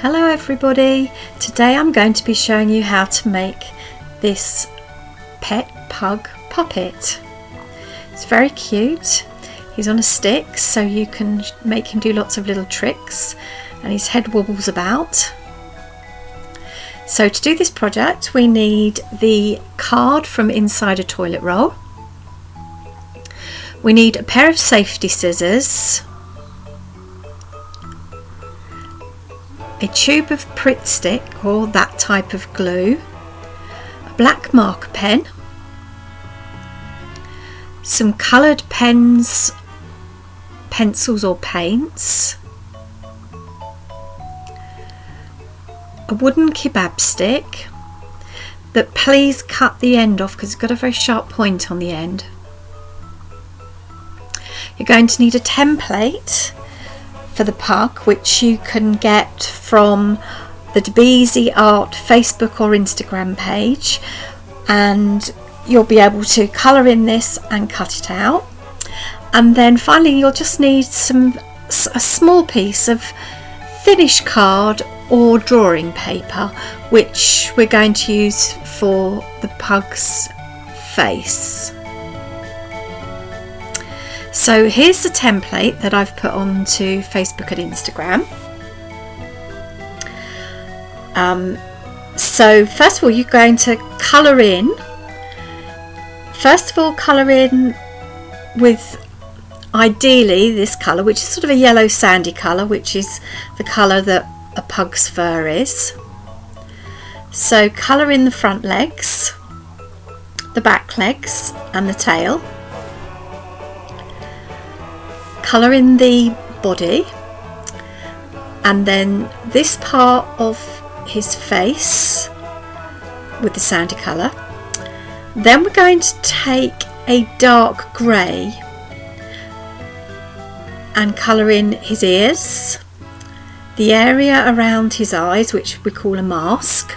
Hello everybody, today I'm going to be showing you how to make this pet pug puppet. It's very cute. He's on a stick so you can make him do lots of little tricks and his head wobbles about. So to do this project we need the card from inside a toilet roll. We need a pair of safety scissors, a tube of Pritt stick or that type of glue, a black marker pen, some coloured pens, pencils or paints, a wooden kebab stick that please cut the end off because it's got a very sharp point on the end. You're going to need a template for the pug, which you can get from the Debeezy Art Facebook or Instagram page, and you'll be able to colour in this and cut it out. And then finally you'll just need a small piece of finish card or drawing paper, which we're going to use for the pug's face. So here's the template that I've put onto Facebook and Instagram. So first of all you're going to colour in. First of all colour in with ideally this colour, which is sort of a yellow sandy colour, which is the colour that a pug's fur is. So colour in the front legs, the back legs and the tail. Colour in the body, and then this part of his face with the sandy colour. Then we're going to take a dark grey and colour in his ears, the area around his eyes, which we call a mask,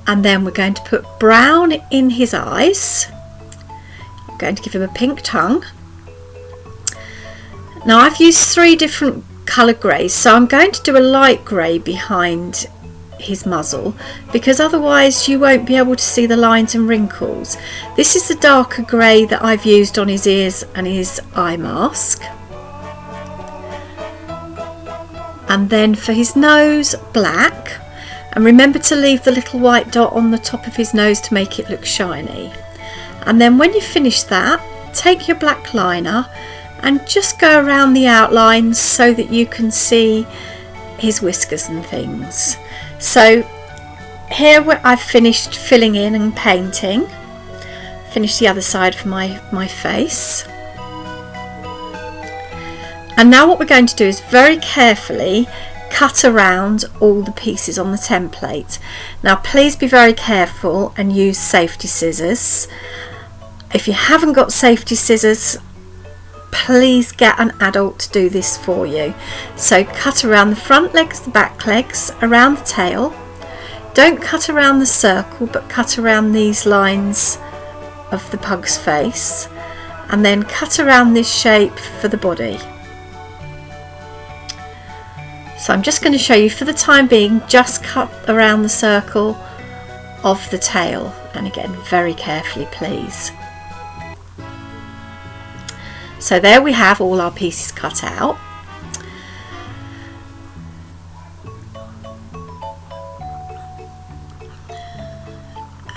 and then we're going to put brown in his eyes. Going to give him a pink tongue. Now I've used 3 different colour greys, so I'm going to do a light grey behind his muzzle because otherwise you won't be able to see the lines and wrinkles. This is the darker grey that I've used on his ears and his eye mask. And then for his nose, black, and remember to leave the little white dot on the top of his nose to make it look shiny. And then when you finish that, take your black liner and just go around the outlines so that you can see his whiskers and things. So here I've finished filling in and painting. Finished the other side of my face. And now what we're going to do is very carefully cut around all the pieces on the template. Now please be very careful and use safety scissors. If you haven't got safety scissors, please get an adult to do this for you. So cut around the front legs, the back legs, around the tail. Don't cut around the circle, but cut around these lines of the pug's face, and then cut around this shape for the body. So I'm just going to show you for the time being, just cut around the circle of the tail, and again very carefully please. So there we have all our pieces cut out.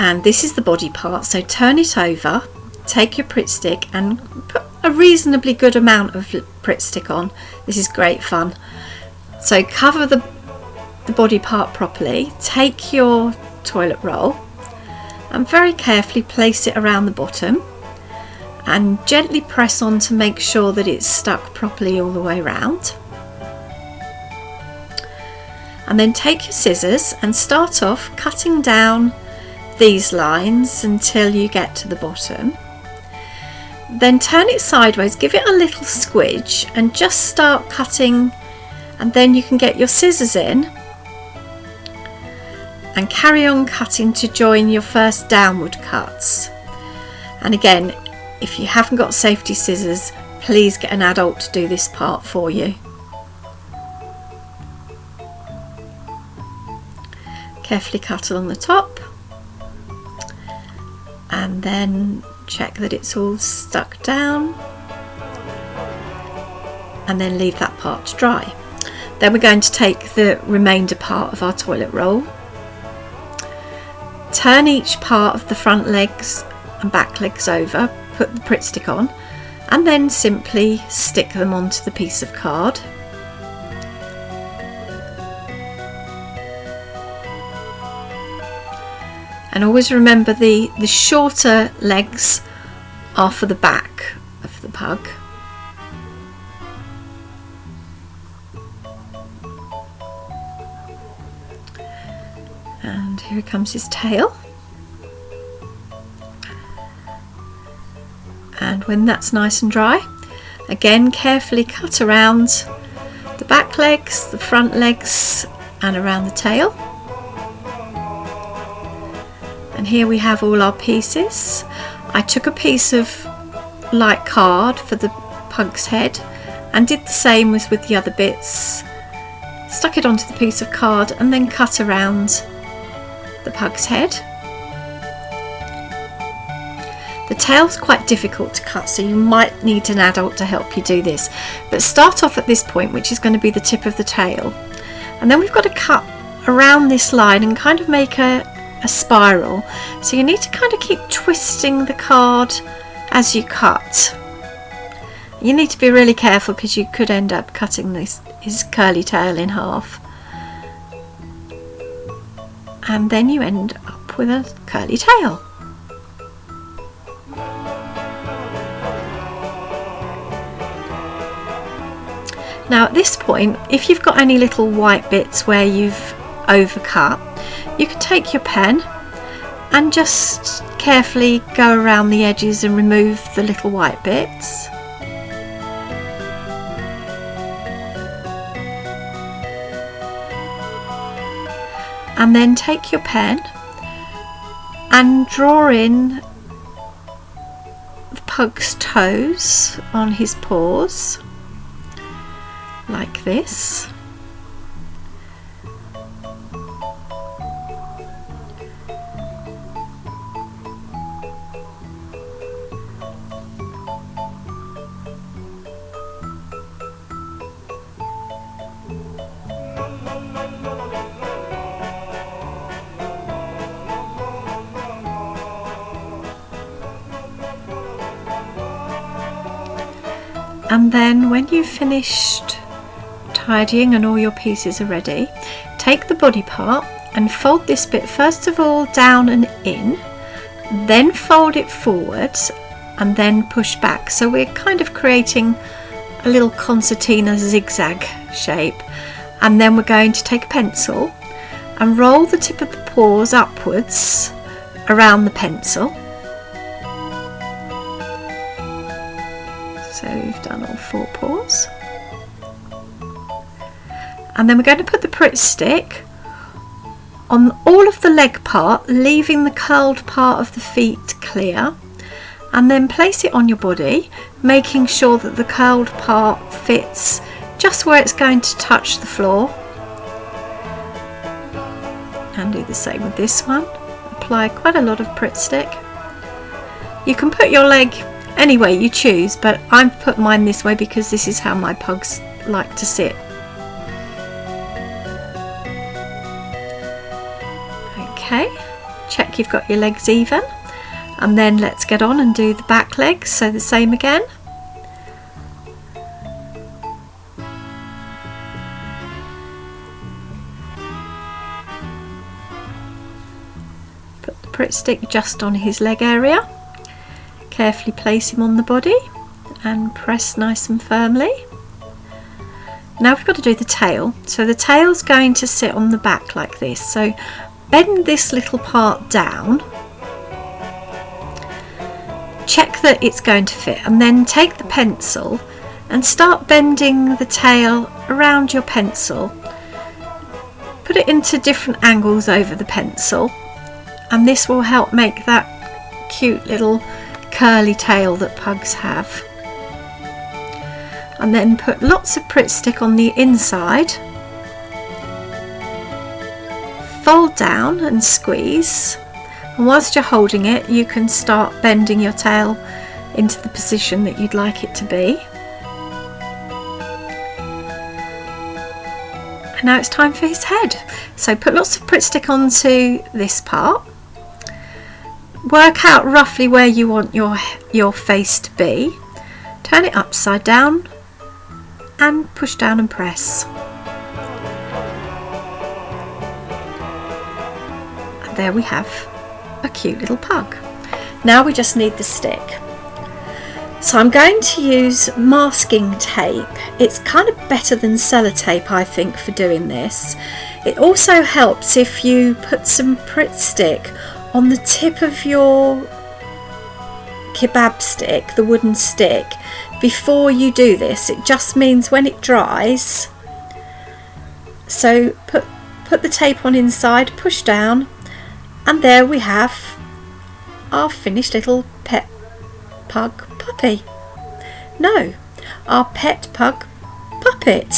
And this is the body part, so turn it over, take your Pritt stick and put a reasonably good amount of Pritt stick on. This is great fun. So cover the body part properly, take your toilet roll and very carefully place it around the bottom and gently press on to make sure that it's stuck properly all the way around. And then take your scissors and start off cutting down these lines until you get to the bottom. Then turn it sideways, give it a little squidge and just start cutting, and then you can get your scissors in and carry on cutting to join your first downward cuts. And again, if you haven't got safety scissors, please get an adult to do this part for you. Carefully cut along the top, and then check that it's all stuck down, and then leave that part to dry. Then we're going to take the remainder part of our toilet roll, turn each part of the front legs and back legs over, put the Pritt stick on, and then simply stick them onto the piece of card. And always remember the shorter legs are for the back of the pug. And here comes his tail. And when that's nice and dry, again carefully cut around the back legs, the front legs, and around the tail. And here we have all our pieces. I took a piece of light card for the pug's head and did the same as with the other bits. Stuck it onto the piece of card and then cut around the pug's head. The tail's quite difficult to cut, so you might need an adult to help you do this. But start off at this point, which is going to be the tip of the tail. And then we've got to cut around this line and kind of make a spiral. So you need to kind of keep twisting the card as you cut. You need to be really careful because you could end up cutting his curly tail in half. And then you end up with a curly tail. Now at this point, if you've got any little white bits where you've overcut, you can take your pen and just carefully go around the edges and remove the little white bits. And then take your pen and draw in the pug's toes on his paws like this. And then when you've finished tidying and all your pieces are ready, take the body part and fold this bit first of all down and in, then fold it forwards and then push back. So we're kind of creating a little concertina zigzag shape. And then we're going to take a pencil and roll the tip of the paws upwards around the pencil. So we've done all 4 paws. And then we're going to put the Pritt stick on all of the leg part, leaving the curled part of the feet clear, and then place it on your body, making sure that the curled part fits just where it's going to touch the floor. And do the same with this one. Apply quite a lot of Pritt stick. You can put your leg any way you choose, but I've put mine this way because this is how my pugs like to sit. Okay, check you've got your legs even, and then let's get on and do the back legs. So the same again. Put the Pritt stick just on his leg area. Carefully place him on the body and press nice and firmly. Now we've got to do the tail. So the tail's going to sit on the back like this. So bend this little part down, check that it's going to fit, and then take the pencil and start bending the tail around your pencil. Put it into different angles over the pencil, and this will help make that cute little curly tail that pugs have. And then put lots of Pritt stick on the inside, fold down and squeeze, and whilst you're holding it you can start bending your tail into the position that you'd like it to be. And now it's time for his head. So put lots of Pritt stick onto this part. Work out roughly where you want your face to be. Turn it upside down and push down and press. And there we have a cute little pug. Now we just need the stick. So I'm going to use masking tape. It's kind of better than sellotape, I think, for doing this. It also helps if you put some Pritt stick on the tip of your kebab stick, the wooden stick, before you do this. It just means when it dries. So put the tape on inside, push down, and there we have our finished little pet pug puppy. No, our pet pug puppet.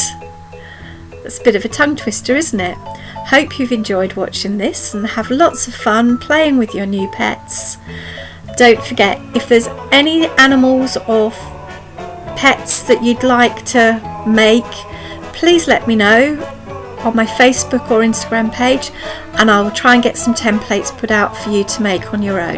That's a bit of a tongue twister, isn't it? Hope you've enjoyed watching this and have lots of fun playing with your new pets. Don't forget, if there's any animals or pets that you'd like to make, please let me know on my Facebook or Instagram page, and I will try and get some templates put out for you to make on your own.